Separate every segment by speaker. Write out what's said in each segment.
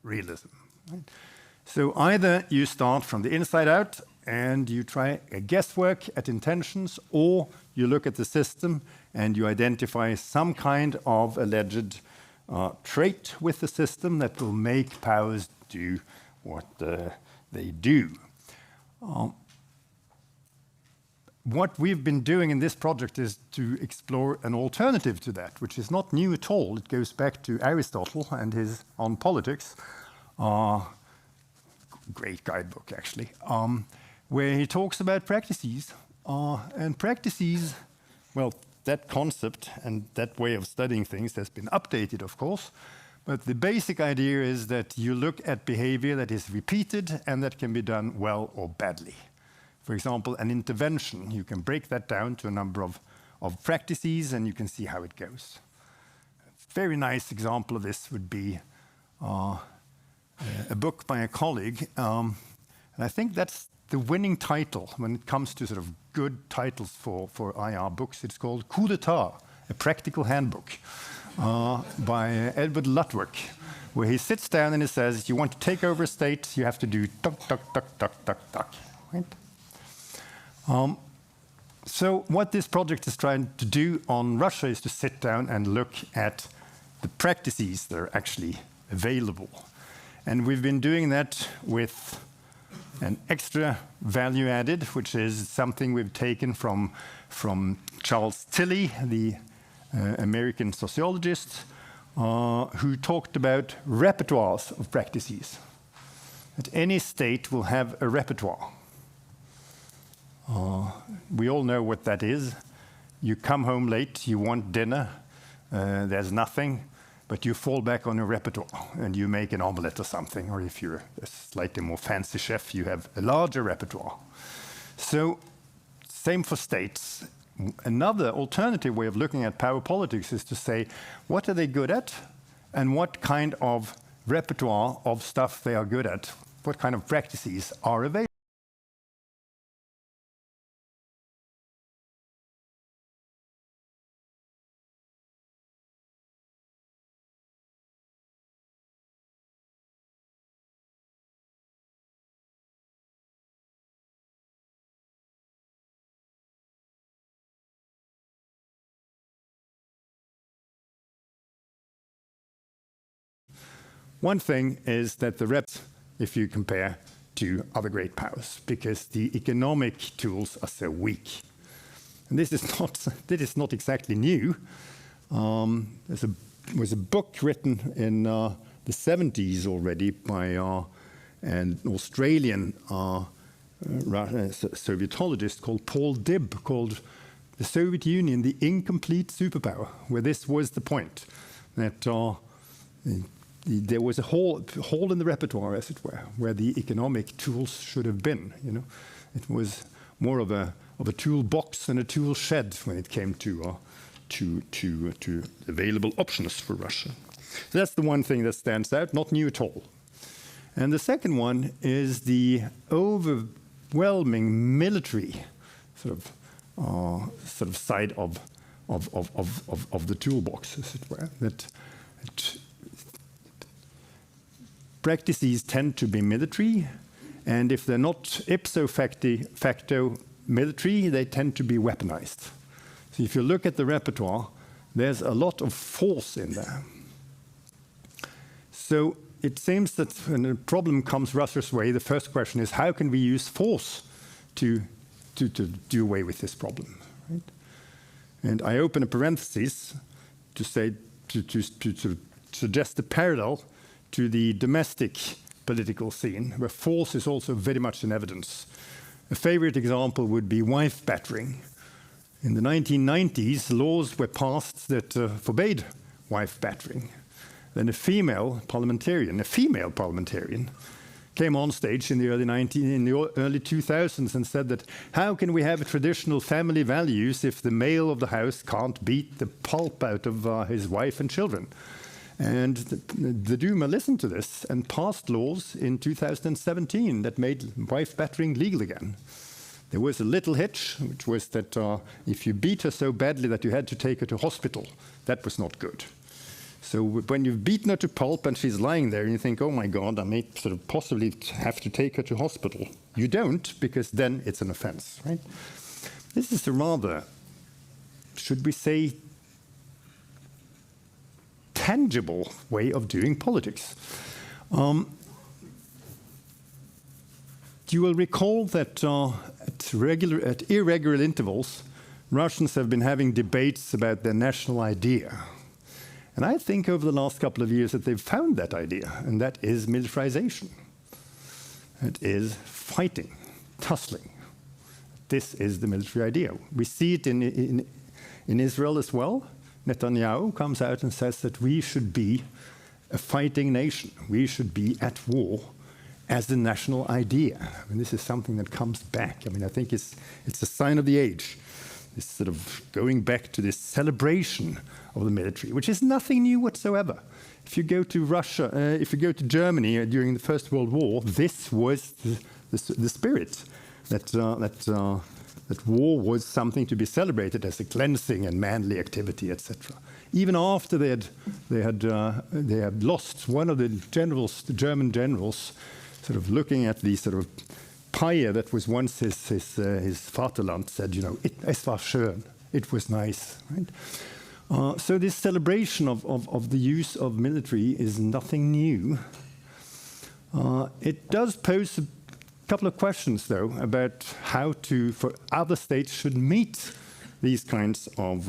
Speaker 1: realism. Right? So either you start from the inside out and you try a guesswork at intentions, or you look at the system and you identify some kind of alleged trait with the system that will make powers do what they do. What we've been doing in this project is to explore an alternative to that, which is not new at all. It goes back to Aristotle and his On Politics, great guidebook actually, where he talks about practices. And practices, well, that concept and that way of studying things has been updated, of course, but the basic idea is that you look at behavior that is repeated and that can be done well or badly. For example, an intervention, you can break that down to a number of practices and you can see how it goes. A very nice example of this would be a book by a colleague, and I think that's the winning title when it comes to sort of good titles for IR books. It's called Coup d'etat, a practical handbook by Edward Lutwick, where he sits down and he says, you want to take over a state, you have to do tuck, tuck, tuck, tuck, tuck, tuck. Right? So what this project is trying to do on Russia is to sit down and look at the practices that are actually available. And we've been doing that with an extra value added, which is something we've taken from Charles Tilly, the American sociologist, who talked about repertoires of practices. That any state will have a repertoire. We all know what that is. You come home late, you want dinner, there's nothing, but you fall back on your repertoire and you make an omelette or something, or if you're a slightly more fancy chef, you have a larger repertoire. So, same for states. Another alternative way of looking at power politics is to say, what are they good at? And what kind of repertoire of stuff they are good at? What kind of practices are available? One thing is that the reps, if you compare to other great powers, because the economic tools are so weak. And this is not exactly new. There was a book written in the 70s already by an Australian Sovietologist called Paul Dibb, called The Soviet Union, the Incomplete Superpower, where this was the point, that there was a hole in the repertoire, as it were, where the economic tools should have been. You know, it was more of a toolbox and a tool shed when it came to available options for Russia. So that's the one thing that stands out, not new at all. And the second one is the overwhelming military sort of side of the toolbox, as it were. That practices tend to be military, and if they're not ipso facto military, they tend to be weaponized. So if you look at the repertoire, there's a lot of force in there. So it seems that when a problem comes Russia's way, the first question is, how can we use force to do away with this problem? Right? And I open a parenthesis to say, to suggest a parallel to the domestic political scene, where force is also very much in evidence. A favorite example would be wife battering. In the 1990s, laws were passed that forbade wife battering. Then a female parliamentarian, came on stage in the early 2000s and said that, how can we have traditional family values if the male of the house can't beat the pulp out of his wife and children? And the Duma listened to this and passed laws in 2017 that made wife battering legal again. There was a little hitch, which was that if you beat her so badly that you had to take her to hospital, that was not good. So when you've beaten her to pulp and she's lying there and you think, oh my God, I may sort of possibly have to take her to hospital. You don't, because then it's an offense, right? This is a rather, should we say, tangible way of doing politics. You will recall that at irregular intervals, Russians have been having debates about their national idea. And I think over the last couple of years that they've found that idea, and that is militarization. It is fighting, tussling. This is the military idea. We see it in Israel as well. Netanyahu comes out and says that we should be a fighting nation. We should be at war as the national idea. I mean, this is something that comes back. I mean, I think it's a sign of the age. This sort of going back to this celebration of the military, which is nothing new whatsoever. If you go to Russia, if you go to Germany during the First World War, this was the spirit that war was something to be celebrated as a cleansing and manly activity, etc. Even after they had lost one of the generals, the German generals, sort of looking at the sort of pyre that was once his Vaterland, said, you know, es war schön, it was nice, right? So this celebration of the use of military is nothing new. It does pose a couple of questions, though, about how for other states should meet these kinds of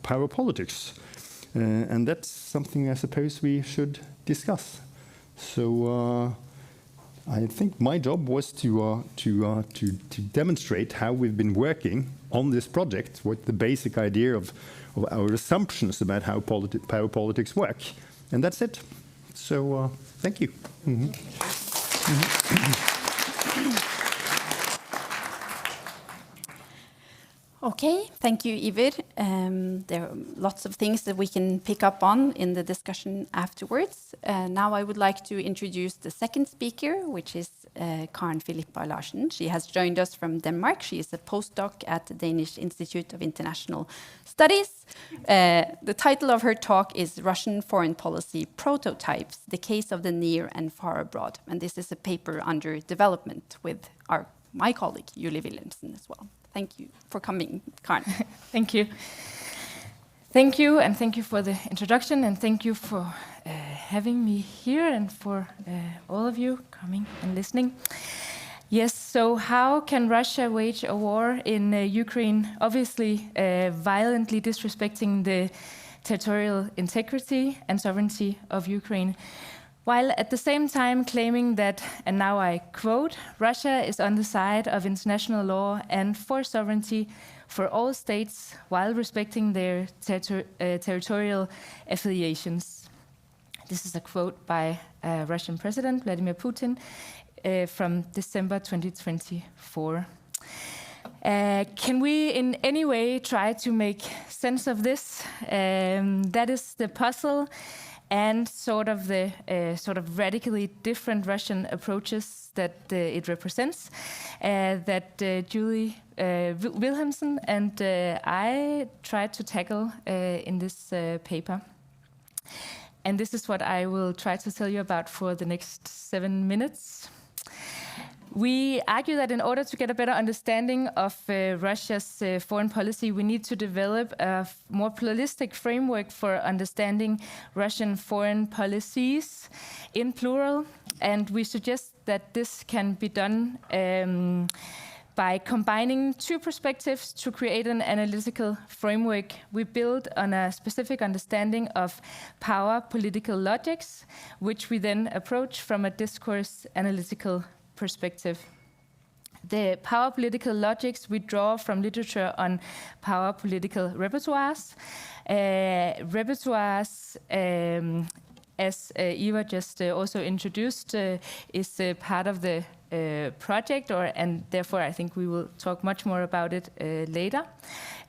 Speaker 1: power politics, and that's something I suppose we should discuss. So I think my job was to demonstrate how we've been working on this project, what the basic idea of our assumptions about how power politics work, and that's it. So thank you. Mm-hmm.
Speaker 2: Okay, thank you, Iver. There are lots of things that we can pick up on in the discussion afterwards. Now I would like to introduce the second speaker, which is Karen Filippa Larsen. She has joined us from Denmark. She is a postdoc at the Danish Institute of International Studies. The title of her talk is Russian Foreign Policy Prototypes, the Case of the Near and Far Abroad. And this is a paper under development with my colleague, Julie Wilhelmsen, as well. Thank you for coming, Karen.
Speaker 3: Thank you. Thank you, and thank you for the introduction, and thank you for having me here, and for all of you coming and listening. Yes, so how can Russia wage a war in Ukraine, obviously violently disrespecting the territorial integrity and sovereignty of Ukraine, while at the same time claiming that, and now I quote, Russia is on the side of international law and for sovereignty for all states while respecting their territorial affiliations. This is a quote by Russian President Vladimir Putin from December 2024. Can we in any way try to make sense of this? That is the puzzle and sort of the radically different Russian approaches that it represents, that Julie Wilhelmsen and I tried to tackle in this paper. And this is what I will try to tell you about for the next 7 minutes. We argue that in order to get a better understanding of Russia's foreign policy, we need to develop a more pluralistic framework for understanding Russian foreign policies in plural. And we suggest that this can be done by combining two perspectives to create an analytical framework. We build on a specific understanding of power political logics, which we then approach from a discourse analytical perspective. The power political logics we draw from literature on power political repertoires. Repertoires, as Eva just also introduced, is part of the project, and therefore I think we will talk much more about it later.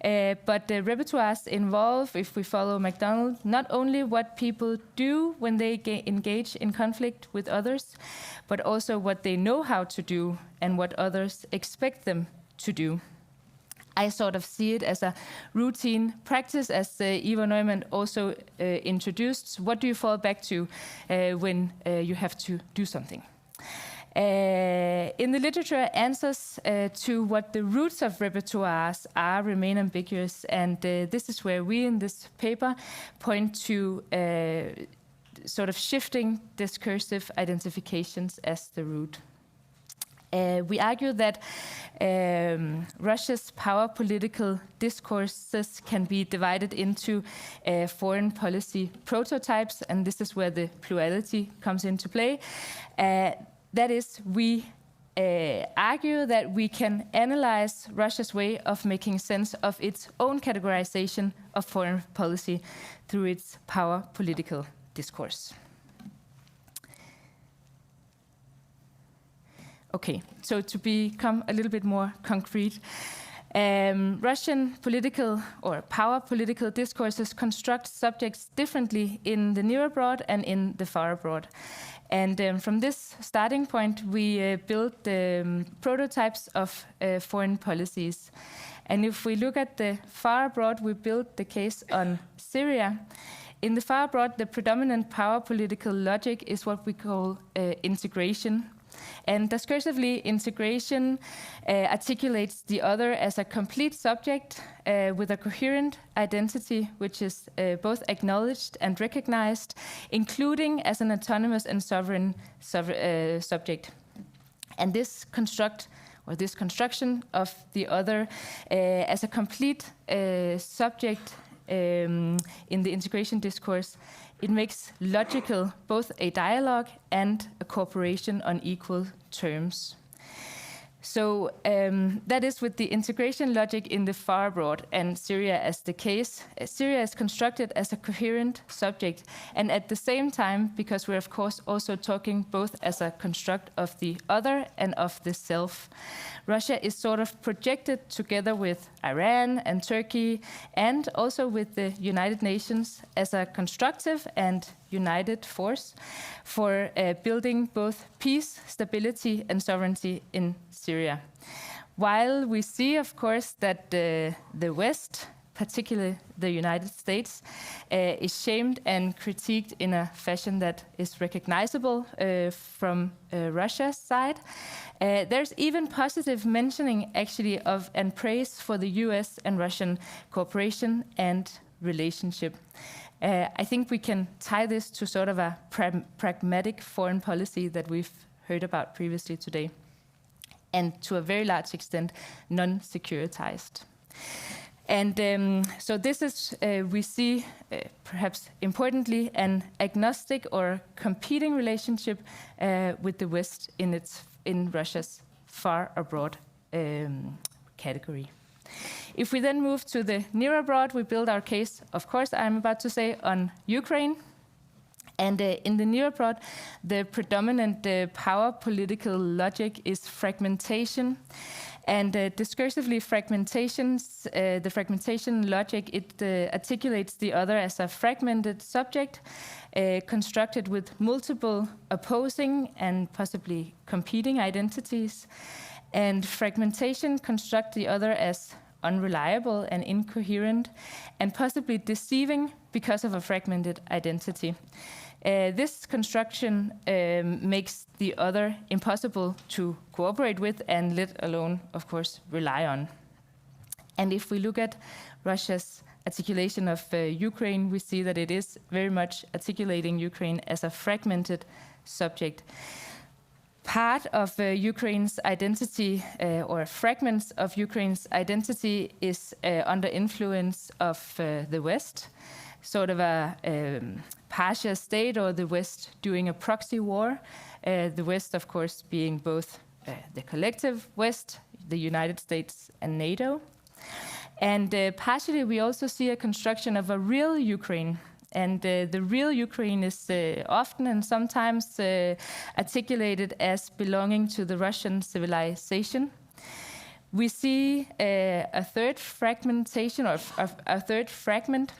Speaker 3: But the repertoires involve, if we follow MacDonald, not only what people do when they engage in conflict with others, but also what they know how to do and what others expect them to do. I sort of see it as a routine practice, as Ivar Neumann also introduced. What do you fall back to when you have to do something? In the literature, answers to what the roots of repertoires are remain ambiguous, and this is where we in this paper point to sort of shifting discursive identifications as the root. We argue that Russia's power political discourses can be divided into foreign policy prototypes, and this is where the plurality comes into play. That is, we argue that we can analyze Russia's way of making sense of its own categorization of foreign policy through its power political discourse. Okay, so to become a little bit more concrete, Russian political or power political discourses construct subjects differently in the near abroad and in the far abroad. And from this starting point, we built prototypes of foreign policies. And if we look at the far abroad, we built the case on Syria. In the far abroad, the predominant power political logic is what we call integration. And discursively, integration articulates the other as a complete subject with a coherent identity, which is both acknowledged and recognized, including as an autonomous and sovereign subject. And this construction of the other as a complete subject in the integration discourse, it makes logical both a dialogue and a cooperation on equal terms. So that is with the integration logic in the far abroad and Syria as the case. Syria is constructed as a coherent subject, and at the same time, because we're of course also talking both as a construct of the other and of the self, Russia is sort of projected together with Iran and Turkey and also with the United Nations as a constructive and united force for building both peace, stability, and sovereignty in Syria. While we see, of course, that the West, particularly the United States, is shamed and critiqued in a fashion that is recognizable from Russia's side. There's even positive mentioning, actually, of and praise for the US and Russian cooperation and relationship. I think we can tie this to sort of a pragmatic foreign policy that we've heard about previously today, and to a very large extent, non-securitized. And so this is, we see, perhaps importantly, an agnostic or competing relationship with the West in Russia's far abroad category. If we then move to the near abroad, we build our case, of course, I'm about to say, on Ukraine. And in the near abroad, the predominant power political logic is fragmentation. And discursively, the fragmentation logic, it articulates the other as a fragmented subject, constructed with multiple opposing and possibly competing identities. And fragmentation constructs the other as unreliable and incoherent, and possibly deceiving because of a fragmented identity. This construction makes the other impossible to cooperate with and let alone, of course, rely on. And if we look at Russia's articulation of Ukraine, we see that it is very much articulating Ukraine as a fragmented subject. Part of Ukraine's identity, or fragments of Ukraine's identity, is under influence of the West, sort of a partial state, or the West doing a proxy war. The West, of course, being both the collective West, the United States, and NATO. And partially, we also see a construction of a real Ukraine. And the real Ukraine is often and sometimes articulated as belonging to the Russian civilization. We see a third fragmentation, or a third fragment,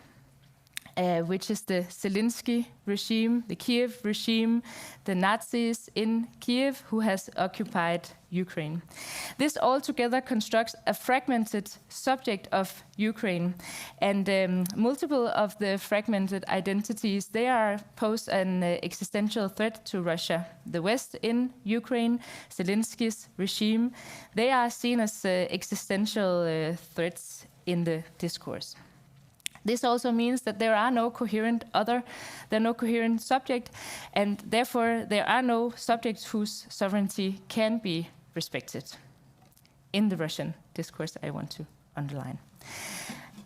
Speaker 3: which is the Zelensky regime, the Kiev regime, the Nazis in Kiev who has occupied Ukraine. This altogether constructs a fragmented subject of Ukraine, and multiple of the fragmented identities, they are pose an existential threat to Russia. The West in Ukraine, Zelensky's regime, they are seen as existential threats in the discourse. This also means that there are no coherent subject, and therefore there are no subjects whose sovereignty can be respected. In the Russian discourse, I want to underline.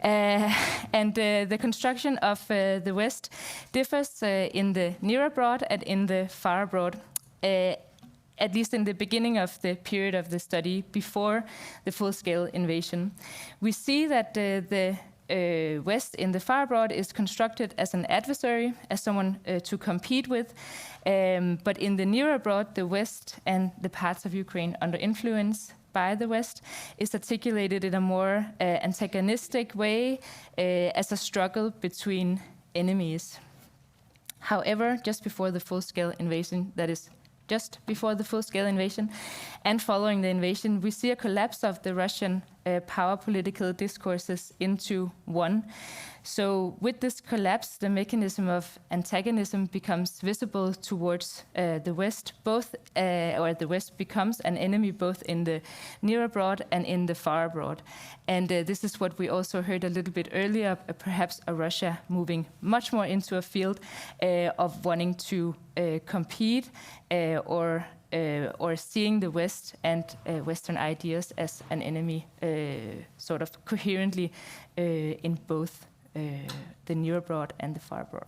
Speaker 3: The construction of the West differs in the near abroad and in the far abroad, at least in the beginning of the period of the study, before the full-scale invasion. We see that the West in the far abroad is constructed as an adversary, as someone to compete with. But in the near abroad, the West and the parts of Ukraine under influence by the West is articulated in a more antagonistic way as a struggle between enemies. However, just before the full-scale invasion, that is just before the full-scale invasion and following the invasion, we see a collapse of the Russian power political discourses into one. So with this collapse, the mechanism of antagonism becomes visible towards the West, or the West becomes an enemy both in the near abroad and in the far abroad. And this is what we also heard a little bit earlier, perhaps a Russia moving much more into a field of wanting to compete or seeing the West and Western ideas as an enemy sort of coherently in both the near abroad and the far abroad.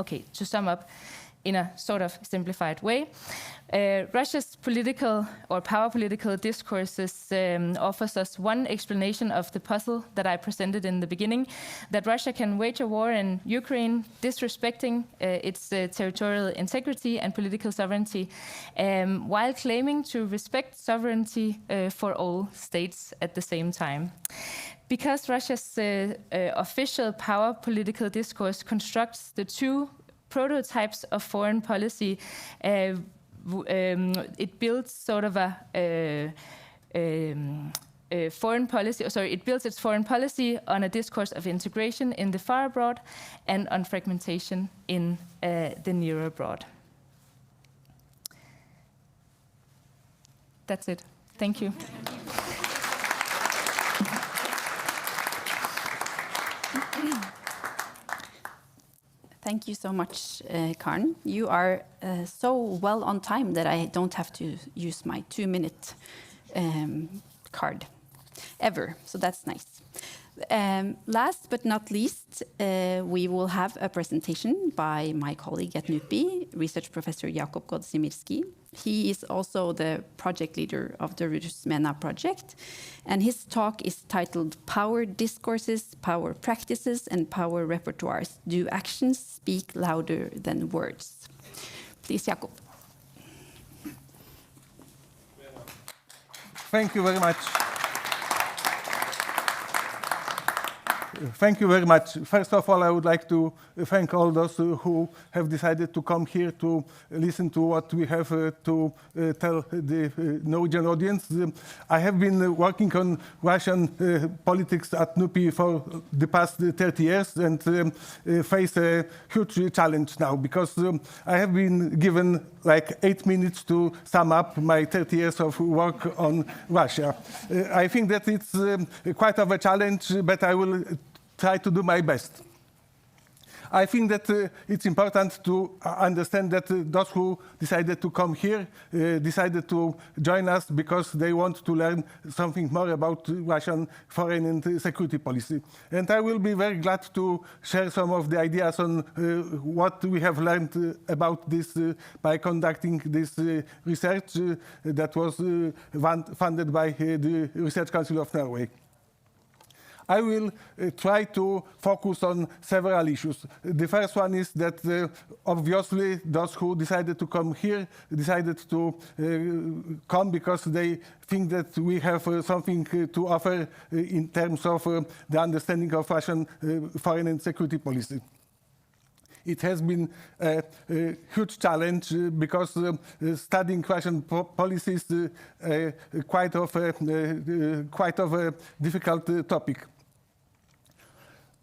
Speaker 3: Okay, to sum up in a sort of simplified way, Russia's political or power political discourses offers us one explanation of the puzzle that I presented in the beginning, that Russia can wage a war in Ukraine disrespecting its territorial integrity and political sovereignty, while claiming to respect sovereignty for all states at the same time. Because Russia's official power political discourse constructs the two prototypes of foreign policy, it builds sort of a foreign policy, it builds its foreign policy on a discourse of integration in the far abroad and on fragmentation in the near abroad. That's it. Thank you.
Speaker 2: Thank you so much, Karen. You are so well on time that I don't have to use my 2-minute card ever, so that's nice. Last but not least, we will have a presentation by my colleague at NUPI, research professor Jakub Godzimirski. He is also the project leader of the RUSMENA project, and his talk is titled Power Discourses, Power Practices, and Power Repertoires. Do actions speak louder than words? Please, Jakub.
Speaker 4: Thank you very much. Thank you very much. First of all, I would like to thank all those who have decided to come here to listen to what we have to tell the Norwegian audience. I have been working on Russian politics at NUPI for the past 30 years and face a huge challenge now because I have been given like 8 minutes to sum up my 30 years of work on Russia. I think that it's quite of a challenge, but I will try to do my best. I think that it's important to understand that those who decided to come here decided to join us because they want to learn something more about Russian foreign and security policy. And I will be very glad to share some of the ideas on what we have learned about this by conducting this research that was funded by the Research Council of Norway. I will try to focus on several issues. The first one is that obviously those who decided to come here decided to come because they think that we have something to offer in terms of the understanding of Russian foreign and security policy. It has been a huge challenge because studying Russian policy is quite of a difficult topic.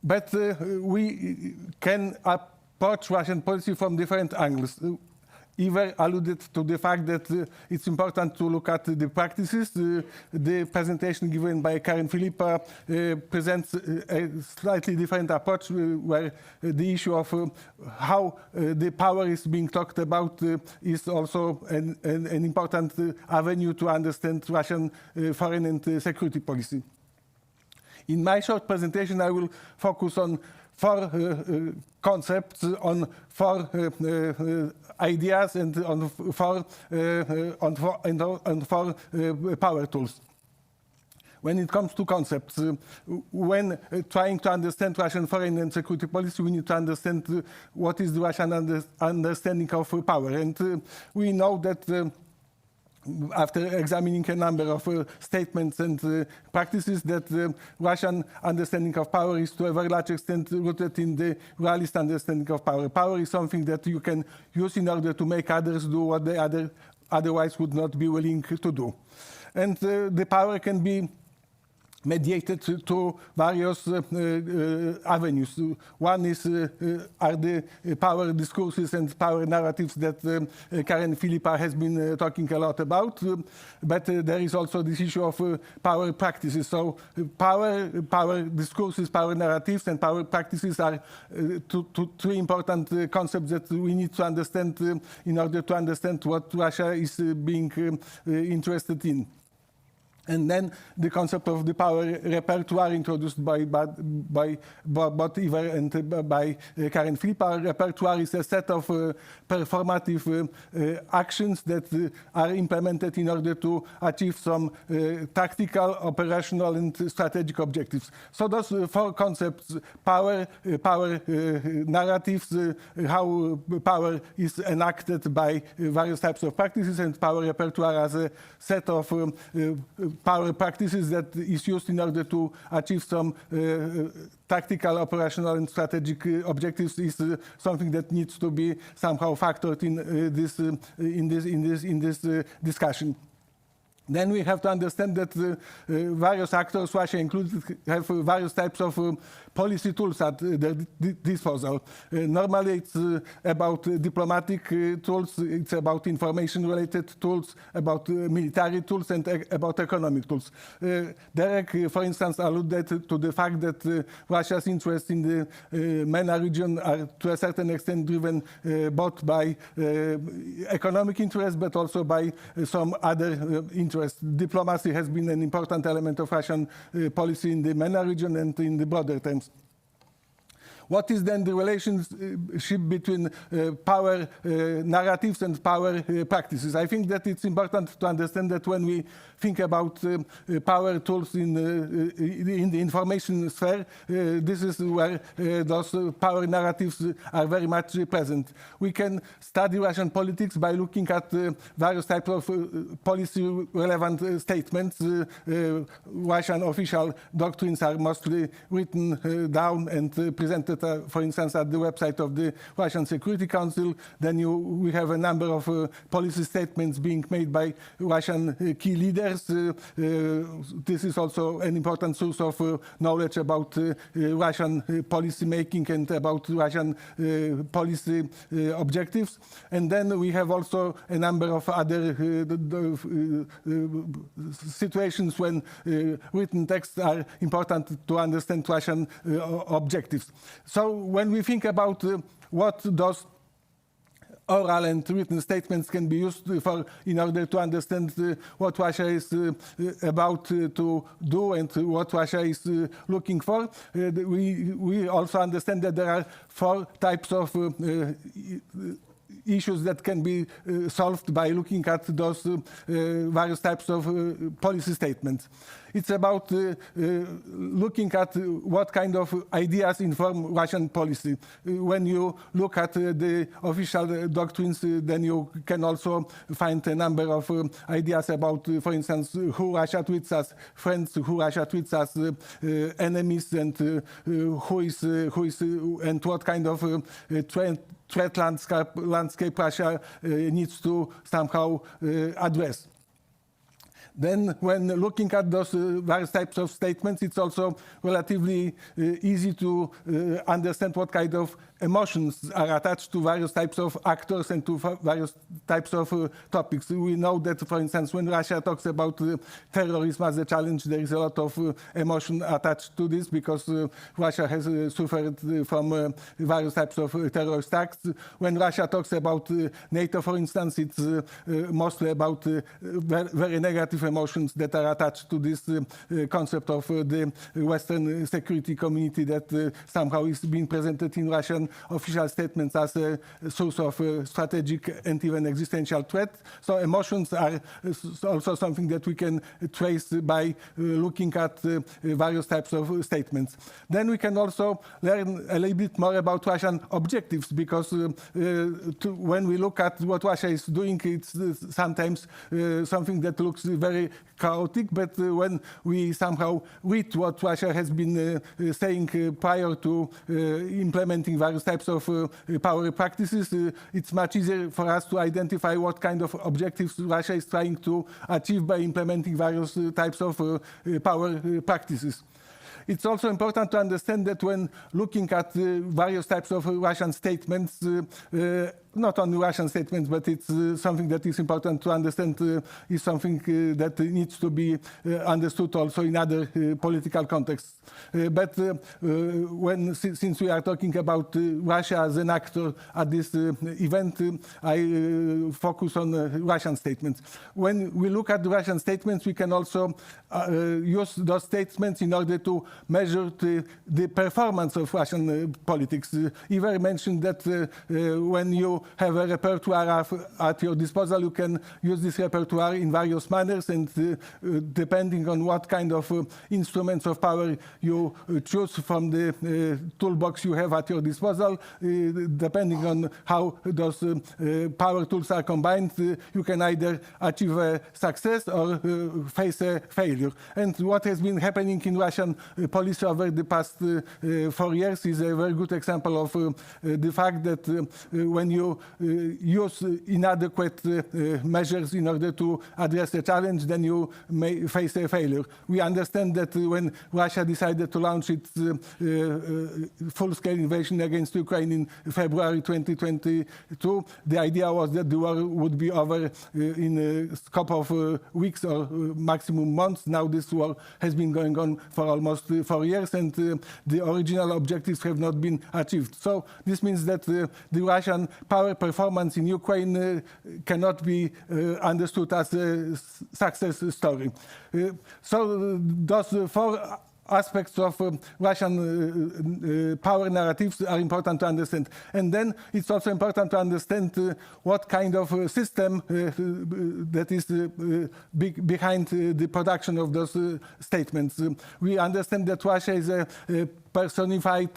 Speaker 4: But we can approach Russian policy from different angles. Iver alluded to the fact that it's important to look at the practices. The presentation given by Karen Filipa presents a slightly different approach where the issue of how the power is being talked about is also an important avenue to understand Russian foreign and security policy. In my short presentation, I will focus on four concepts, on four ideas, and on four power tools. When it comes to concepts, when trying to understand Russian foreign and security policy, we need to understand what is the Russian understanding of power. And we know that after examining a number of statements and practices, that Russian understanding of power is to a very large extent rooted in the realist understanding of power. Power is something that you can use in order to make others do what they otherwise would not be willing to do. And the power can be mediated to various avenues. One is are the power discourses and power narratives that Karen Filipa has been talking a lot about, but there is also this issue of power practices. So power discourses, power narratives, and power practices are three important concepts that we need to understand in order to understand what Russia is being interested in. And then the concept of the power repertoire introduced by both Iver and by Karen Filipa. Repertoire is a set of performative actions that are implemented in order to achieve some tactical, operational, and strategic objectives. So those four concepts: power narratives, how power is enacted by various types of practices, and power repertoire as a set of power practices that is used in order to achieve some tactical, operational, and strategic objectives, is something that needs to be somehow factored in this discussion. Then we have to understand that various actors, Russia included, have various types of policy tools at their disposal. Normally it's about diplomatic tools, it's about information-related tools, about military tools, and about economic tools. Derek, for instance, alluded to the fact that Russia's interests in the MENA region are to a certain extent driven both by economic interests, but also by some other interests. Diplomacy has been an important element of Russian policy in the MENA region and in the broader terms. What is then the relationship between power narratives and power practices? I think that it's important to understand that when we think about power tools in the information sphere, this is where those power narratives are very much present. We can study Russian politics by looking at various types of policy-relevant statements. Russian official doctrines are mostly written down and presented, for instance, at the website of the Russian Security Council. Then we have a number of policy statements being made by Russian key leaders. This is also an important source of knowledge about Russian policy making and about Russian policy objectives. And then we have also a number of other situations when written texts are important to understand Russian objectives. So when we think about what those oral and written statements can be used for in order to understand what Russia is about to do and what Russia is looking for, we also understand that there are four types of issues that can be solved by looking at those various types of policy statements. It's about looking at what kind of ideas inform Russian policy. When you look at the official doctrines, then you can also find a number of ideas about, for instance, who Russia treats as friends, who Russia treats as enemies, and who is and what kind of threat landscape Russia needs to somehow address. Then when looking at those various types of statements, it's also relatively easy to understand what kind of emotions are attached to various types of actors and to various types of topics. We know that, for instance, when Russia talks about terrorism as a challenge, there is a lot of emotion attached to this because Russia has suffered from various types of terrorist acts. When Russia talks about NATO, for instance, it's mostly about very negative emotions that are attached to this concept of the Western security community that somehow is being presented in Russian official statements as a source of strategic and even existential threat. So emotions are also something that we can trace by looking at various types of statements. Then we can also learn a little bit more about Russian objectives, because when we look at what Russia is doing, it's sometimes something that looks very chaotic, but when we somehow read what Russia has been saying prior to implementing various types of power practices, it's much easier for us to identify what kind of objectives Russia is trying to achieve by implementing various types of power practices. It's also important to understand that when looking at various types of Russian statements, not only Russian statements, but it's something that is important to understand, is something that needs to be understood also in other political contexts. But since we are talking about Russia as an actor at this event, I focus on Russian statements. When we look at the Russian statements, we can also use those statements in order to measure the performance of Russian politics. Iver mentioned that when you have a repertoire at your disposal, you can use this repertoire in various manners, and depending on what kind of instruments of power you choose from the toolbox you have at your disposal, depending on how those power tools are combined, you can either achieve a success or face a failure. And what has been happening in Russian policy over the past 4 years is a very good example of the fact that when you use inadequate measures in order to address a challenge, then you may face a failure. We understand that when Russia decided to launch its full-scale invasion against Ukraine in February 2022, the idea was that the war would be over in a scope of weeks or maximum months. Now this war has been going on for almost 4 years, and the original objectives have not been achieved. So this means that the Russian power performance in Ukraine cannot be understood as a success story. So those 4 aspects of Russian power narratives are important to understand. And then it's also important to understand what kind of system that is behind the production of those statements. We understand that Russia is a personified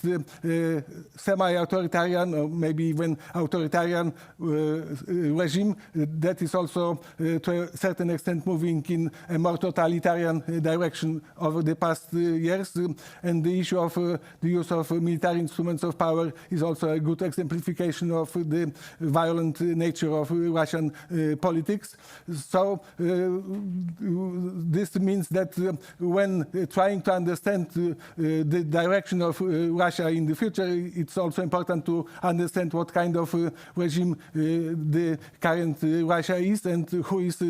Speaker 4: semi-authoritarian or maybe even authoritarian regime that is also to a certain extent moving in a more totalitarian direction over the past years. And the issue of the use of military instruments of power is also a good exemplification of the violent nature of Russian politics. So this means that when trying to understand the direction of Russia in the future, it's also important to understand what kind of regime the current Russia is and who is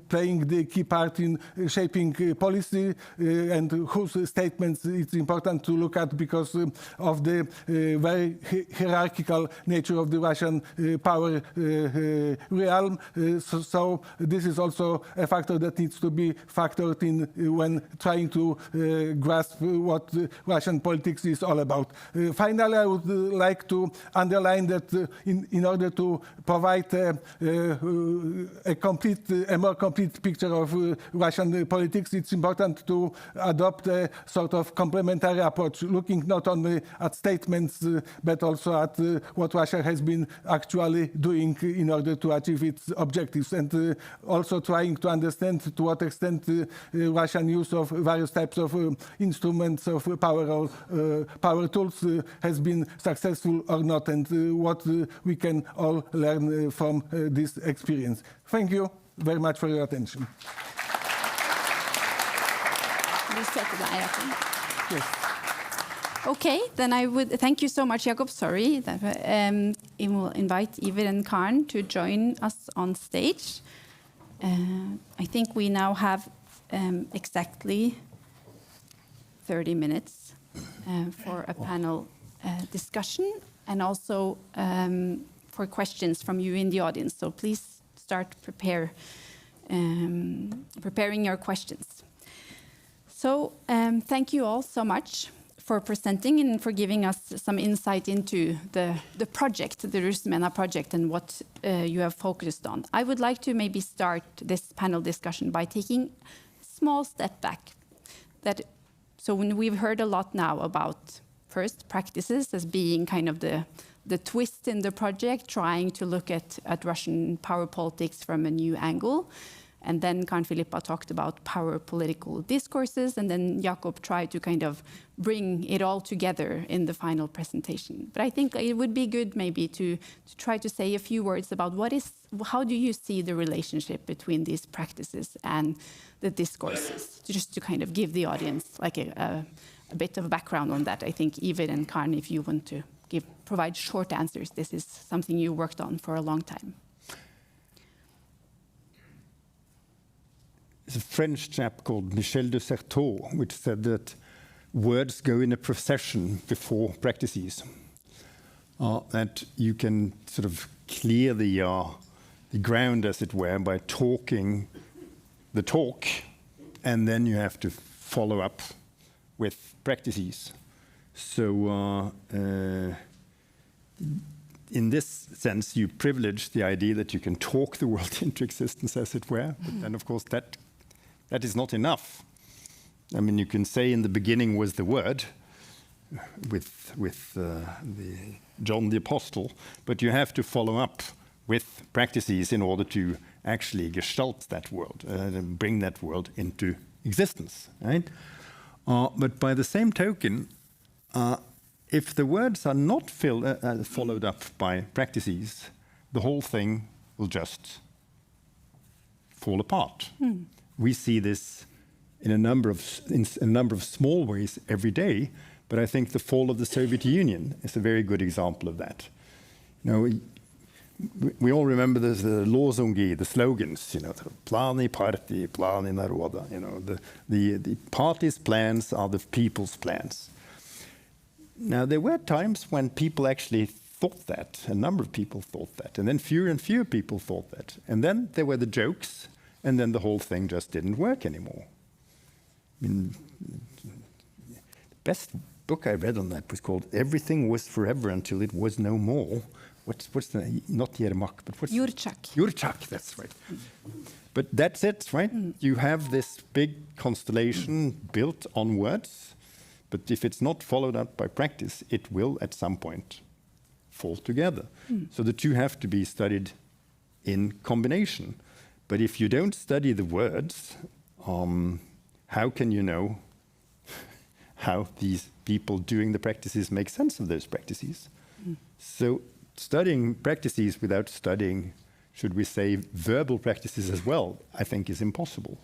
Speaker 4: playing the key part in shaping policy and whose statements it's important to look at because of the very hierarchical nature of the Russian power realm. So this is also a factor that needs to be factored in when trying to grasp what Russian politics is all about. Finally, I would like to underline that in order to provide a more complete picture of Russian politics, it's important to adopt a sort of complementary approach, looking not only at statements, but also at what Russia has been actually doing in order to achieve its objectives, and also trying to understand to what extent Russian use of various types of instruments of power tools has been successful or not, and what we can all learn from this experience. Thank you very much for your attention.
Speaker 2: Yes. Okay, then I would thank you so much, Jakob. Sorry, that I will invite Iver and Karen to join us on stage. I think we now have exactly 30 minutes for a panel discussion, and also for questions from you in the audience. So please start preparing your questions. So thank you all so much for presenting and for giving us some insight into the project, the RUSMENA project, and what you have focused on. I would like to maybe start this panel discussion by taking a small step back. So when we've heard a lot now about first practices as being kind of the twist in the project, trying to look at Russian power politics from a new angle. And then Karen Filippa talked about power political discourses, and then Jakob tried to kind of bring it all together in the final presentation. But I think it would be good maybe to try to say a few words about how do you see the relationship between these practices and the discourses, just to kind of give the audience like a bit of background on that. I think Iver and Karen, if you want to provide short answers, this is something you worked on for a long time.
Speaker 1: There's a French chap called Michel de Certeau, which said that words go in a procession before practices. That you can sort of clear the ground, as it were, by talking the talk, and then you have to follow up with practices. So in this sense, you privilege the idea that you can talk the world into existence, as it were, but then, of course, that is not enough. I mean, you can say in the beginning was the Word, with John the Apostle, but you have to follow up with practices in order to actually gestalt that world, and bring that world into existence, right? But by the same token, if the words are not followed up by practices, the whole thing will just fall apart. We see this in a number of small ways every day, but I think the fall of the Soviet Union is a very good example of that. You know, we all remember the lozungi, the slogans, you know, Plani party, plani naroda, you know, the party's plans are the people's plans. Now, there were times when people actually thought that, a number of people thought that, and then fewer and fewer people thought that. And then there were the jokes, and then the whole thing just didn't work anymore. I mean, the best book I read on that was called Everything Was Forever Until It Was No More. What's the, not Yermak, but what's
Speaker 2: Jurchak.
Speaker 1: Jurchak, that's right. But that's it, right? You have this big constellation built on words, but if it's not followed up by practice, it will at some point fall together. So the two have to be studied in combination. But if you don't study the words, how can you know how these people doing the practices make sense of those practices? So studying practices without studying, should we say, verbal practices as well, I think is impossible.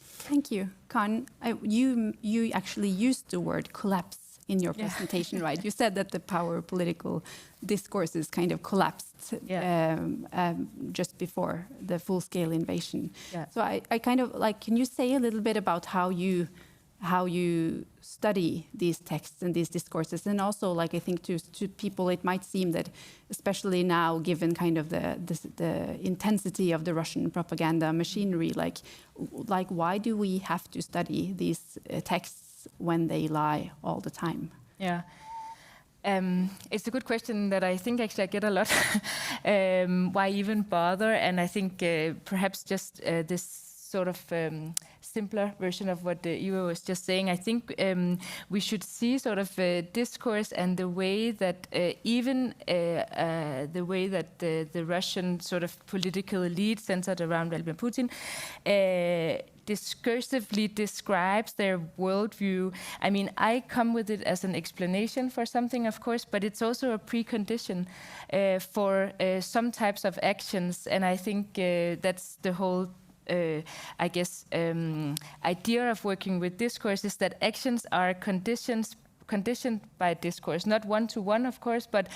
Speaker 2: Thank you. Karen, you actually used the word collapse in your presentation, right? You said that the power political discourses kind of collapsed just before the full-scale invasion. So I kind of like, can you say a little bit about how you study these texts and these discourses? And also, like, I think to people it might seem that, especially now, given kind of the intensity of the Russian propaganda machinery, like why do we have to study these texts when they lie all the time?
Speaker 3: Yeah. It's a good question that I think actually I get a lot. Why even bother? And I think perhaps just this sort of simpler version of what Eva was just saying. I think we should see sort of discourse and the way that even the way that the Russian sort of political elite centered around Vladimir Putin discursively describes their worldview. I mean, I come with it as an explanation for something, of course, but it's also a precondition for some types of actions. And I think that's the whole I guess, idea of working with discourse is that actions are conditioned by discourse, not one-to-one, of course, but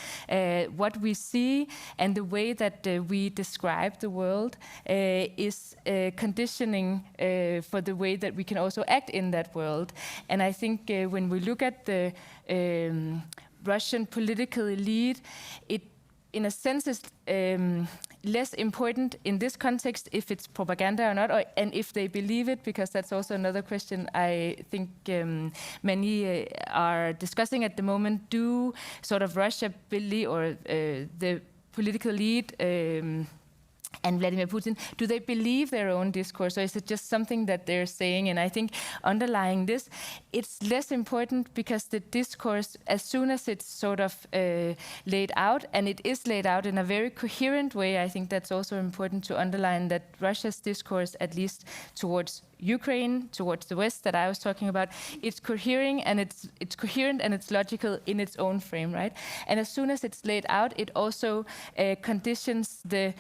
Speaker 3: what we see and the way that we describe the world is conditioning for the way that we can also act in that world. And I think when we look at the Russian political elite, it, in a sense, is less important in this context if it's propaganda or not, and if they believe it, because that's also another question I think many are discussing at the moment. Do sort of Russia believe, or the political elite and Vladimir Putin, do they believe their own discourse, or is it just something that they're saying? And I think underlying this, it's less important because the discourse, as soon as it's sort of laid out, and it is laid out in a very coherent way, I think that's also important to underline that Russia's discourse, at least towards Ukraine, towards the West that I was talking about, it's coherent and it's logical in its own frame, right? And as soon as it's laid out, it also conditions the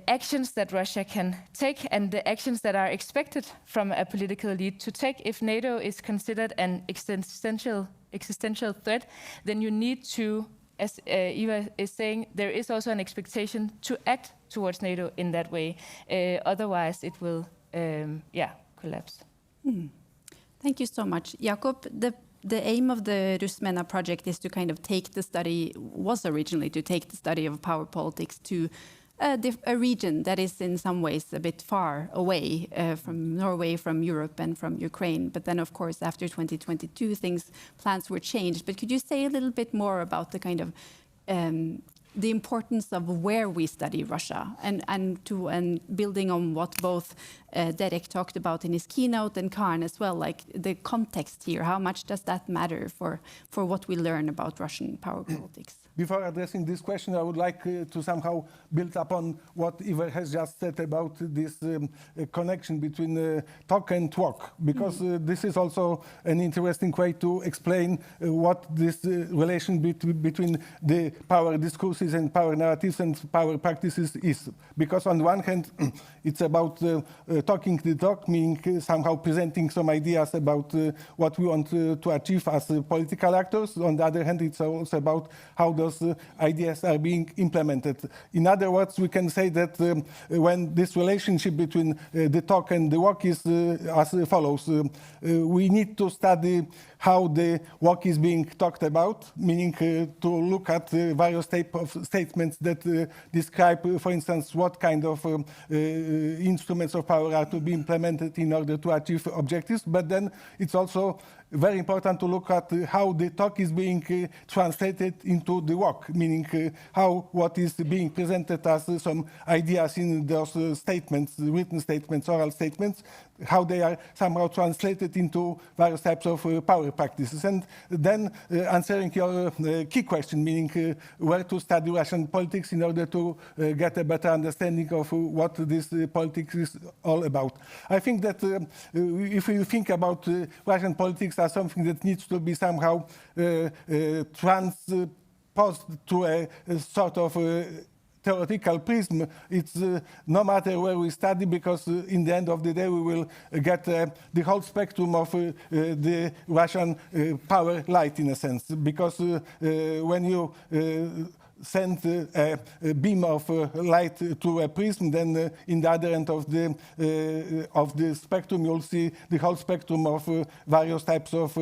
Speaker 3: actions that Russia can take and the actions that are expected from a political elite to take. If NATO is considered an existential threat, then you need to, as Eva is saying, there is also an expectation to act towards NATO in that way. Otherwise, it will, collapse.
Speaker 2: Thank you so much. Jakob, the aim of the RUSMENA project is to kind of take the study, was originally to take the study of power politics to a region that is in some ways a bit far away from Norway, from Europe, and from Ukraine. But then, of course, after 2022, plans were changed. But could you say a little bit more about the kind of the importance of where we study Russia, and building on what both Derek talked about in his keynote and Karen as well, like the context here? How much does that matter for what we learn about Russian power politics?
Speaker 4: Before addressing this question, I would like to somehow build upon what Eva has just said about this connection between talk and walk, because this is also an interesting way to explain what this relation between the power discourses and power narratives and power practices is. Because on the one hand, it's about talking the talk, meaning somehow presenting some ideas about what we want to achieve as political actors. On the other hand, it's also about how those ideas are being implemented. In other words, we can say that when this relationship between the talk and the walk is as follows. We need to study how the walk is being talked about, meaning to look at various types of statements that describe, for instance, what kind of instruments of power are to be implemented in order to achieve objectives. But then it's also very important to look at how the talk is being translated into the walk, meaning how what is being presented as some ideas in those statements, written statements, oral statements, how they are somehow translated into various types of power practices. And then answering your key question, meaning where to study Russian politics in order to get a better understanding of what this politics is all about. I think that if you think about Russian politics as something that needs to be somehow transposed to a sort of theoretical prism, it's no matter where we study, because in the end of the day we will get the whole spectrum of the Russian power light, in a sense. Because when you send a beam of light to a prism, then in the other end of the spectrum, you'll see the whole spectrum of various types of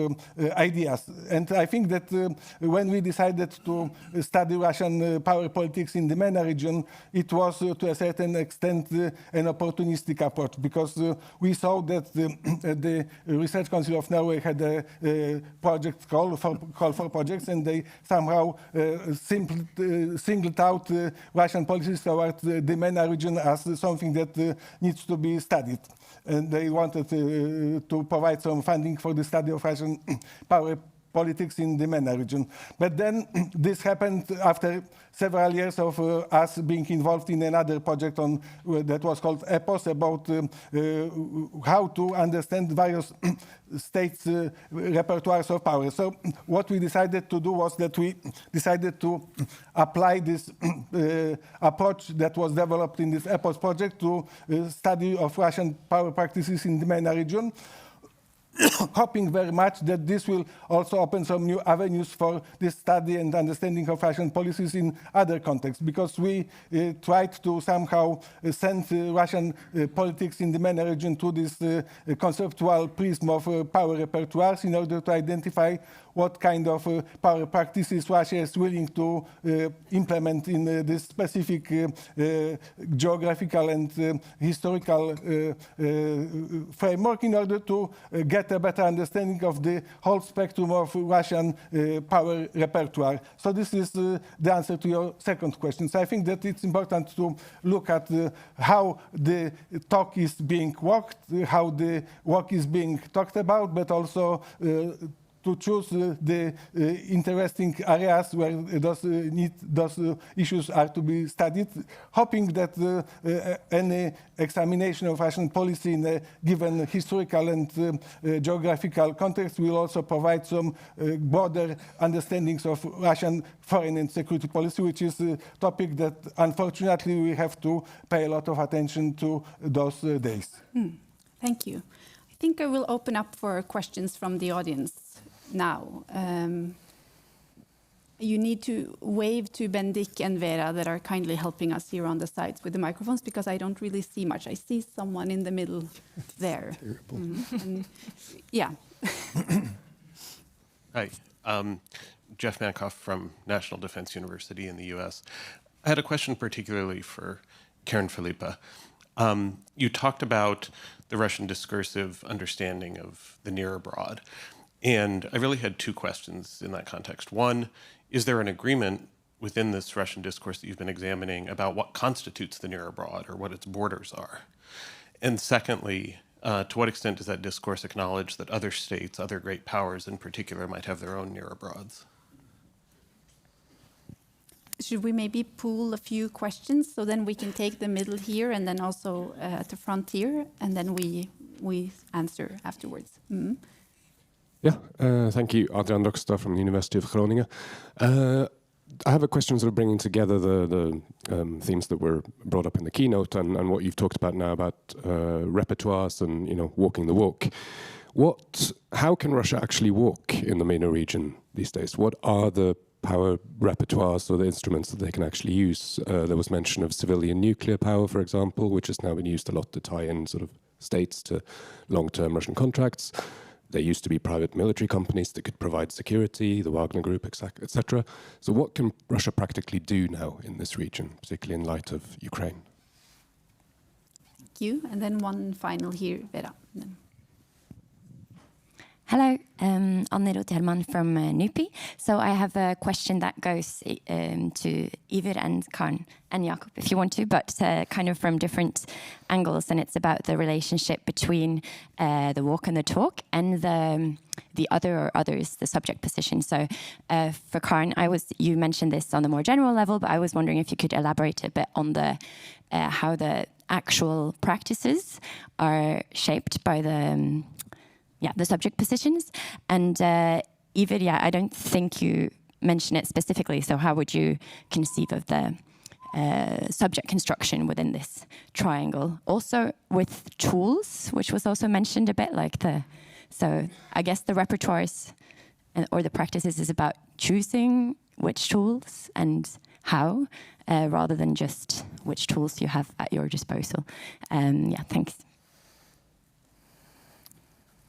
Speaker 4: ideas. And I think that when we decided to study Russian power politics in the MENA region, it was to a certain extent an opportunistic approach, because we saw that the Research Council of Norway had a project call for projects, and they somehow singled out Russian policies towards the MENA region as something that needs to be studied. And they wanted to provide some funding for the study of Russian power politics in the MENA region. But then this happened after several years of us being involved in another project that was called EPOS, about how to understand various states' repertoires of power. So what we decided to do was that we decided to apply this approach that was developed in this EPOS project to study of Russian power practices in the MENA region, hoping very much that this will also open some new avenues for this study and understanding of Russian policies in other contexts, because we tried to somehow send Russian politics in the MENA region to this conceptual prism of power repertoires in order to identify what kind of power practices Russia is willing to implement in this specific geographical and historical framework, in order to get a better understanding of the whole spectrum of Russian power repertoire. So this is the answer to your second question. So I think that it's important to look at how the talk is being walked, how the walk is being talked about, but also to choose the interesting areas where those issues are to be studied, hoping that any examination of Russian policy in a given historical and geographical context will also provide some broader understandings of Russian foreign and security policy, which is a topic that unfortunately we have to pay a lot of attention to those days.
Speaker 2: Thank you. I think I will open up for questions from the audience now. You need to wave to Bendik and Vera that are kindly helping us here on the sides with the microphones, because I don't really see much. I see someone in the middle there. And, yeah.
Speaker 5: Hi, Jeff Mankoff from National Defense University in the US. I had a question particularly for Karen Filippa. You talked about the Russian discursive understanding of the near abroad. And I really had two questions in that context. One, is there an agreement within this Russian discourse that you've been examining about what constitutes the near abroad, or what its borders are? And secondly, to what extent does that discourse acknowledge that other states, other great powers in particular, might have their own near abroads?
Speaker 2: Should we maybe pool a few questions, so then we can take the middle here and then also at the front here, and then we answer afterwards?
Speaker 6: Yeah, thank you. Adrian Rokstad from the University of Groningen. I have a question sort of bringing together the themes that were brought up in the keynote and what you've talked about now about repertoires and, walking the walk. How can Russia actually walk in the MENA region these days? What are the power repertoires or the instruments that they can actually use? There was mention of civilian nuclear power, for example, which has now been used a lot to tie in sort of states to long-term Russian contracts. There used to be private military companies that could provide security, the Wagner Group, etc. So what can Russia practically do now in this region, particularly in light of Ukraine?
Speaker 2: Thank you. And then one final here, Vera.
Speaker 7: Hello, Anne Roth-Herman from NUPI. So I have a question that goes to Iver and Karen and Jakob, if you want to, but kind of from different angles. And it's about the relationship between the walk and the talk and the other or others, the subject position. So for Karen, you mentioned this on the more general level, but I was wondering if you could elaborate a bit on how the actual practices are shaped by the subject positions. And Iver, I don't think you mentioned it specifically, so how would you conceive of the subject construction within this triangle? Also with tools, which was also mentioned a bit, so I guess the repertoires or the practices is about choosing which tools and how, rather than just which tools you have at your disposal. Yeah, thanks.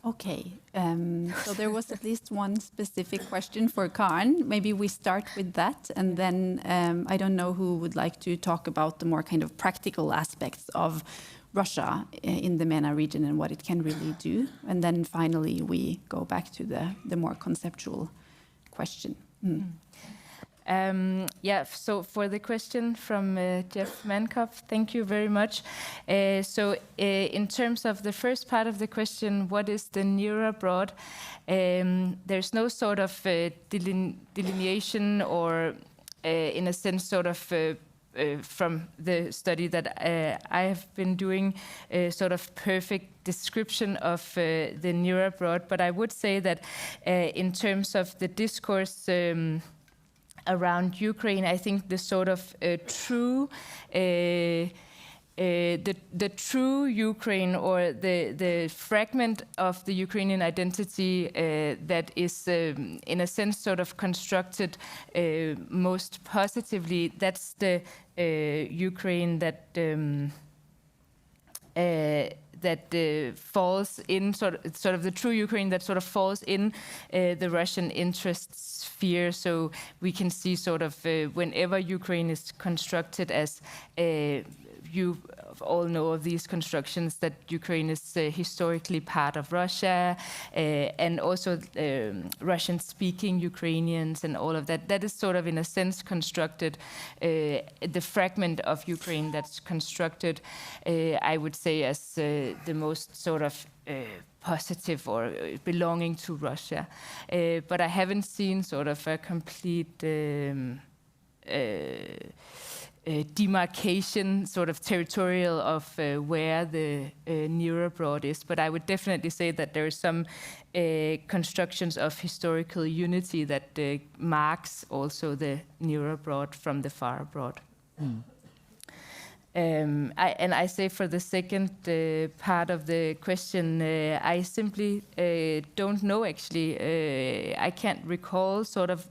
Speaker 2: Okay, so there was at least one specific question for Karen. Maybe we start with that, and then I don't know who would like to talk about the more kind of practical aspects of Russia in the MENA region and what it can really do. And then finally we go back to the more conceptual question.
Speaker 3: Yeah, so for the question from Jeff Mankoff, thank you very much. In terms of the first part of the question, what is the near abroad? There's no sort of delineation or, in a sense, sort of from the study that I have been doing, a sort of perfect description of the near abroad. But I would say that in terms of the discourse around Ukraine, I think the sort of true the true Ukraine, or the fragment of the Ukrainian identity that is in a sense sort of constructed most positively, that's the Ukraine that falls in sort of the true Ukraine that sort of falls in the Russian interest sphere. So we can see sort of whenever Ukraine is constructed as you all know of these constructions, that Ukraine is historically part of Russia, and also Russian-speaking Ukrainians and all of that. That is sort of, in a sense, constructed, the fragment of Ukraine that's constructed, I would say, as the most sort of positive or belonging to Russia. But I haven't seen sort of a complete demarcation, sort of territorial, of where the near abroad is. But I would definitely say that there are some constructions of historical unity that marks also the near abroad from the far abroad. I say for the second part of the question, I simply don't know, actually. I can't recall sort of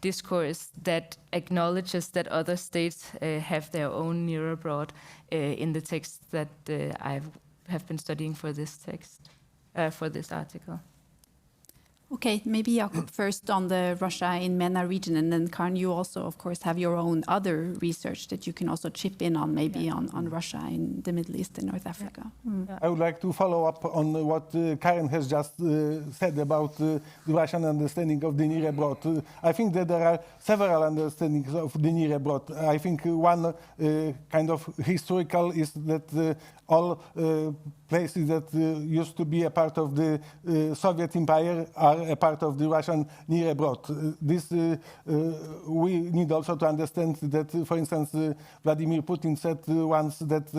Speaker 3: discourse that acknowledges that other states have their own near abroad in the text that I have been studying for this text, for this article.
Speaker 2: Okay, maybe Jakob first on the Russia in MENA region, and then Karen, you also, of course, have your own other research that you can also chip in on, maybe on Russia in the Middle East and North Africa.
Speaker 4: I would like to follow up on what Karen has just said about the Russian understanding of the near abroad. I think that there are several understandings of the near abroad. I think one kind of historical is that all places that used to be a part of the Soviet Empire are a part of the Russian near abroad. This we need also to understand that, for instance, Vladimir Putin said once that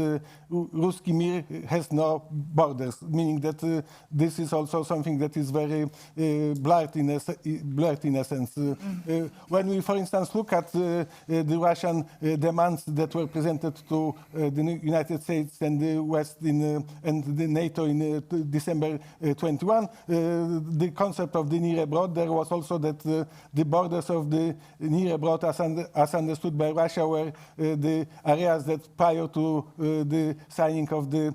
Speaker 4: Ruski Mir has no borders, meaning that this is also something that is very blurred in a sense. When we, for instance, look at the Russian demands that were presented to the United States and the West and the NATO in December 21, the concept of the near abroad, there was also that the borders of the near abroad, as understood by Russia, were the areas that prior to the signing of the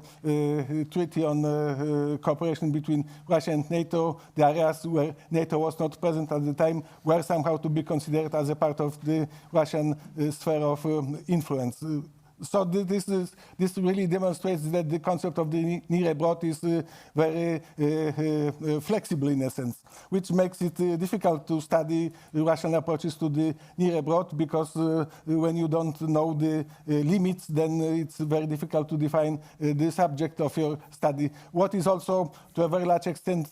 Speaker 4: treaty on cooperation between Russia and NATO, the areas where NATO was not present at the time were somehow to be considered as a part of the Russian sphere of influence. So this really demonstrates that the concept of the near abroad is very flexible in a sense, which makes it difficult to study Russian approaches to the near abroad, because when you don't know the limits, then it's very difficult to define the subject of your study. What is also, to a very large extent,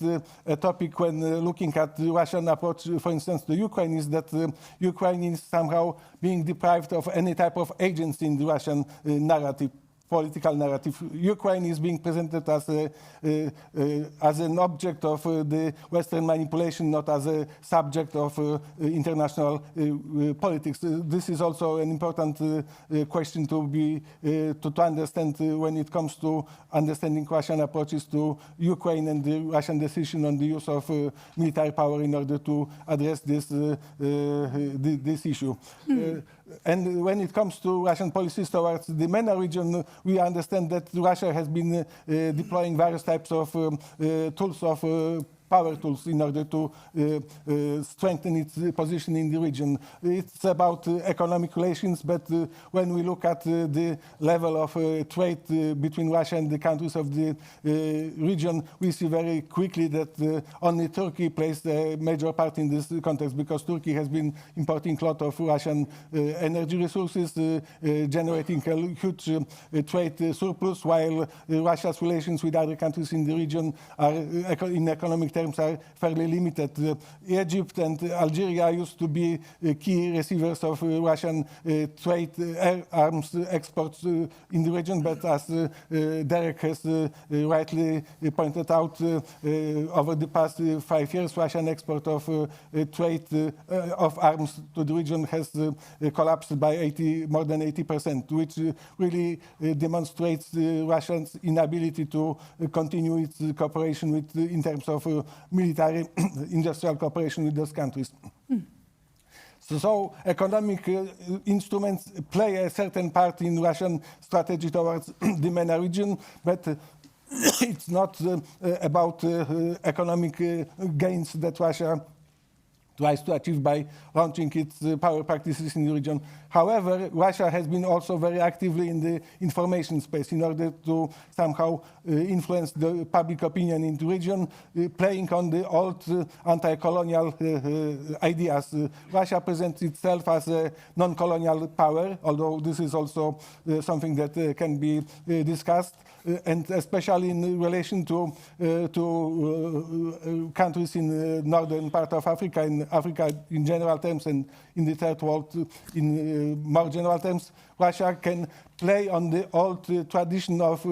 Speaker 4: a topic when looking at the Russian approach, for instance, to Ukraine, is that Ukraine is somehow being deprived of any type of agency in the Russian narrative, political narrative. Ukraine is being presented as an object of the Western manipulation, not as a subject of international politics. This is also an important question to understand when it comes to understanding Russian approaches to Ukraine and the Russian decision on the use of military power in order to address this issue. And when it comes to Russian policies towards the MENA region, we understand that Russia has been deploying various types of tools of power tools in order to strengthen its position in the region. It's about economic relations, but when we look at the level of trade between Russia and the countries of the region, we see very quickly that only Turkey plays a major part in this context, because Turkey has been importing a lot of Russian energy resources, generating a huge trade surplus, while Russia's relations with other countries in the region are, in economic terms, are fairly limited. Egypt and Algeria used to be key receivers of Russian trade arms exports in the region, but as Derek has rightly pointed out, over the past 5 years, Russian export of trade of arms to the region has collapsed by more than 80%, which really demonstrates Russia's inability to continue its cooperation in terms of military industrial cooperation with those countries. So economic instruments play a certain part in Russian strategy towards the MENA region, but it's not about economic gains that Russia tries to achieve by launching its power practices in the region. However, Russia has been also very actively in the information space in order to somehow influence the public opinion in the region, playing on the old anti-colonial ideas. Russia presents itself as a non-colonial power, although this is also something that can be discussed, and especially in relation to countries in the northern part of Africa, in Africa in general terms, and in the third world in more general terms. Russia can play on the old tradition of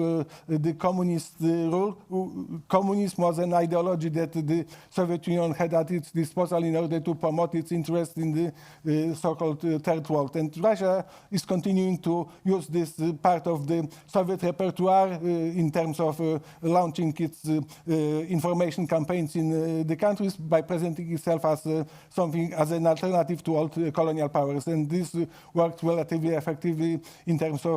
Speaker 4: the communist rule. Communism was an ideology that the Soviet Union had at its disposal in order to promote its interest in the so-called third world. And Russia is continuing to use this part of the Soviet repertoire in terms of launching its information campaigns in the countries by presenting itself as something, as an alternative to old colonial powers. And this worked relatively effectively in terms of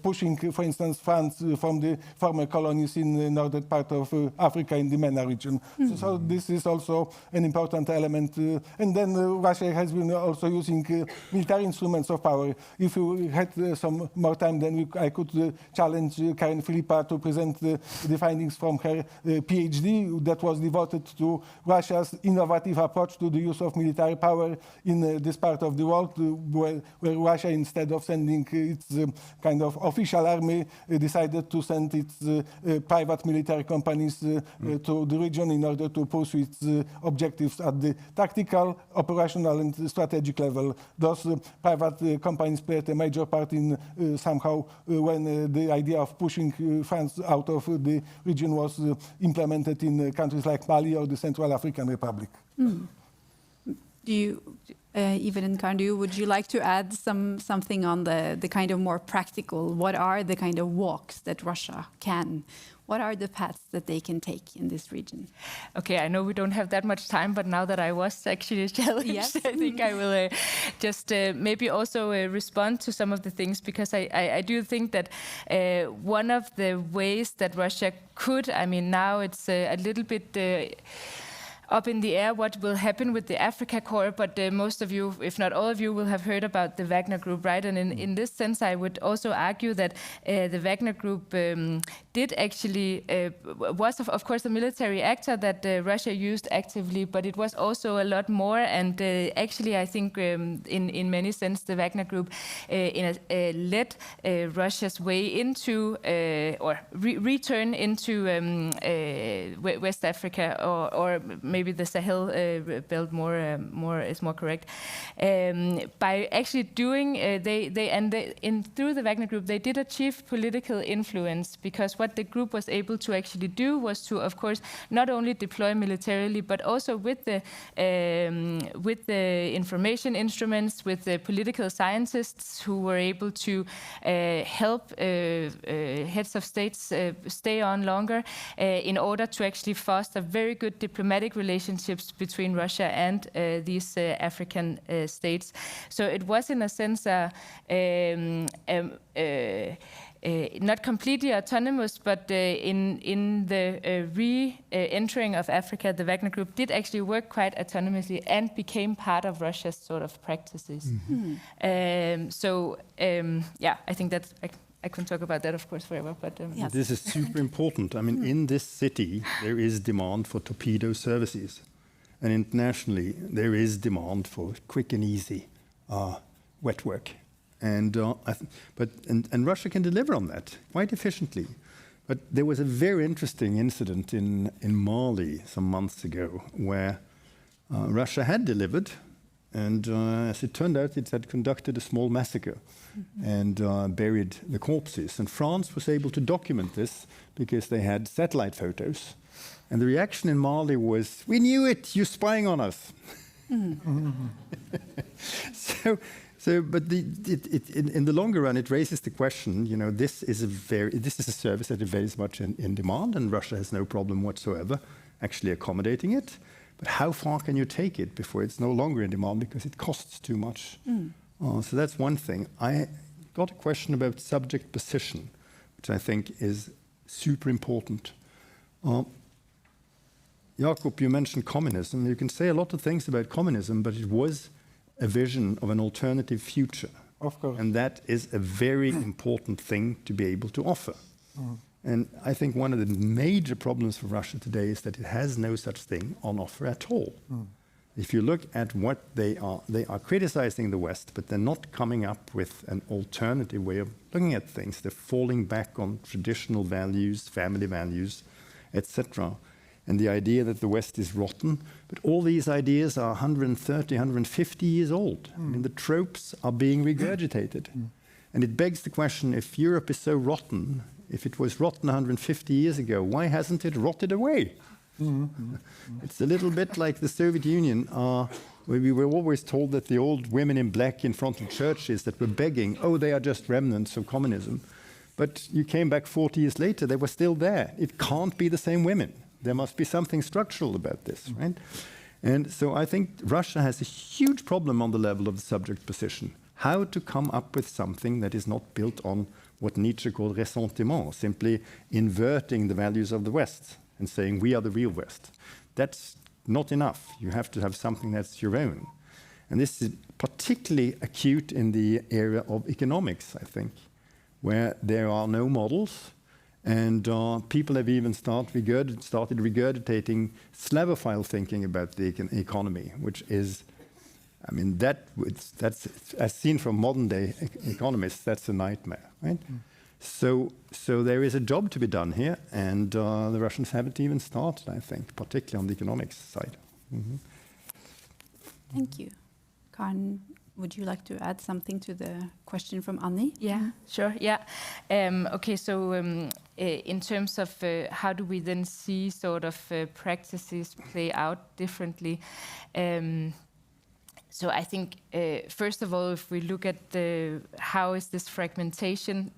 Speaker 4: pushing, for instance, funds from the former colonies in the northern part of Africa, in the MENA region. So this is also an important element. And then Russia has been also using military instruments of power. If we had some more time, then I could challenge Karen Filipa to present the findings from her PhD that was devoted to Russia's innovative approach to the use of military power in this part of the world, where Russia, instead of sending its kind of official army, decided to send its private military companies to the region in order to pursue its objectives at the tactical, operational, and strategic level. Those private companies played a major part in somehow when the idea of pushing France out of the region was implemented in countries like Mali or the Central African Republic.
Speaker 2: Do you, Iver and Karen, would you like to add something on the kind of more practical? What are the kind of walks that Russia can? What are the paths that they can take in this region?
Speaker 3: Okay, I know we don't have that much time, but now that I was actually challenged, yes. I think I will just maybe also respond to some of the things, because I do think that one of the ways that Russia could, I mean, now it's a little bit up in the air what will happen with the Africa Corps, but most of you, if not all of you, will have heard about the Wagner Group, right? And in this sense, I would also argue that the Wagner Group did actually, was of course a military actor that Russia used actively, but it was also a lot more. And actually, I think in many sense, the Wagner Group led Russia's way into, or return into West Africa, or maybe the Sahel belt is more correct. By actually doing, through the Wagner Group, they did achieve political influence, because what the group was able to actually do was to, of course, not only deploy militarily, but also with the information instruments, with the political scientists who were able to help heads of states stay on longer in order to actually foster very good diplomatic relations relationships between Russia and these African states. So it was, in a sense, not completely autonomous, but in the re-entering of Africa, the Wagner Group did actually work quite autonomously and became part of Russia's sort of practices. Yeah, I think that I can talk about that, of course, forever. But
Speaker 2: Yes.
Speaker 1: This is super important. I mean, in this city, there is demand for torpedo services. And internationally, there is demand for quick and easy wet work. And Russia can deliver on that quite efficiently. But there was a very interesting incident in Mali some months ago where Russia had delivered, and as it turned out, it had conducted a small massacre and buried the corpses. And France was able to document this because they had satellite photos. And the reaction in Mali was, "We knew it, you're spying on us." But in the longer run, it raises the question. You know, this is a service that is very much in demand, and Russia has no problem whatsoever actually accommodating it. But how far can you take it before it's no longer in demand because it costs too much? So that's one thing. I got a question about subject position, which I think is super important. Jakob, you mentioned communism. You can say a lot of things about communism, but it was a vision of an alternative future.
Speaker 4: Of course.
Speaker 1: And that is a very important thing to be able to offer. And I think one of the major problems for Russia today is that it has no such thing on offer at all. If you look at what they are criticizing the West, but they're not coming up with an alternative way of looking at things. They're falling back on traditional values, family values, etc. And the idea that the West is rotten. But all these ideas are 130, 150 years old. I mean, the tropes are being regurgitated. And it begs the question, if Europe is so rotten, if it was rotten 150 years ago, why hasn't it rotted away? It's a little bit like the Soviet Union, where we were always told that the old women in black in front of churches that were begging, oh, they are just remnants of communism. But you came back 40 years later, they were still there. It can't be the same women. There must be something structural about this, right? And so I think Russia has a huge problem on the level of the subject position. How to come up with something that is not built on what Nietzsche called ressentiment, simply inverting the values of the West and saying we are the real West. That's not enough. You have to have something that's your own. And this is particularly acute in the area of economics, I think, where there are no models. And people have even started regurgitating Slavophile thinking about the economy, which is, I mean, that's as seen from modern day economists, that's a nightmare, right? So there is a job to be done here, and the Russians haven't even started, I think, particularly on the economics side.
Speaker 2: Thank you. Karen, would you like to add something to the question from Annie?
Speaker 3: Yeah, sure. Yeah. Okay, so in terms of how do we then see sort of practices play out differently? So I think, first of all, if we look at how is this fragmentation,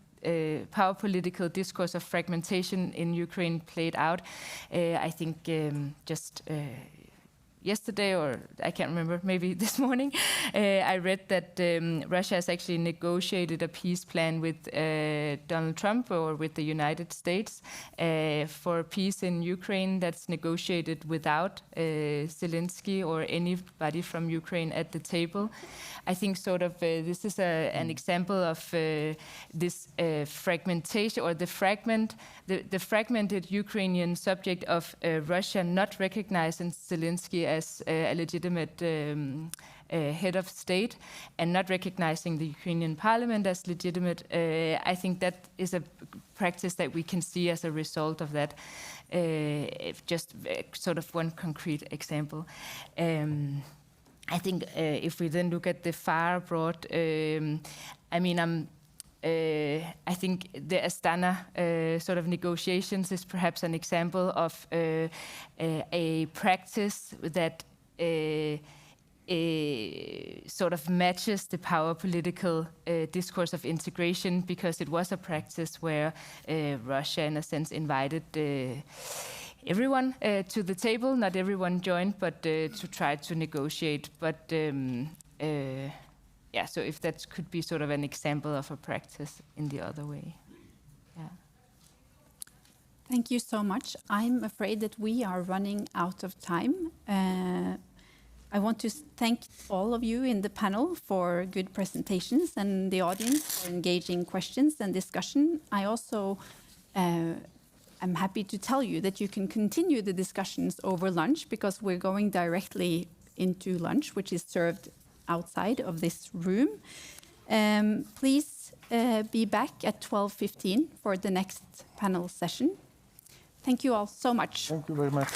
Speaker 3: power political discourse of fragmentation in Ukraine played out, I think just yesterday, or I can't remember, maybe this morning, I read that Russia has actually negotiated a peace plan with Donald Trump or with the United States for peace in Ukraine that's negotiated without Zelensky or anybody from Ukraine at the table. I think sort of this is an example of this fragmentation or the fragmented Ukrainian subject of Russia not recognizing Zelensky as a legitimate head of state and not recognizing the Ukrainian parliament as legitimate. I think that is a practice that we can see as a result of that. Just sort of one concrete example. I think if we then look at the far abroad, I mean, I think the Astana sort of negotiations is perhaps an example of a practice that sort of matches the power political discourse of integration, because it was a practice where Russia, in a sense, invited everyone to the table. Not everyone joined, but to try to negotiate. But yeah, so if that could be sort of an example of a practice in the other way. Yeah.
Speaker 2: Thank you so much. I'm afraid that we are running out of time. I want to thank all of you in the panel for good presentations and the audience for engaging questions and discussion. I also am happy to tell you that you can continue the discussions over lunch because we're going directly into lunch, which is served outside of this room. Please be back at 12:15 for the next panel session. Thank you all so much.
Speaker 4: Thank you very much.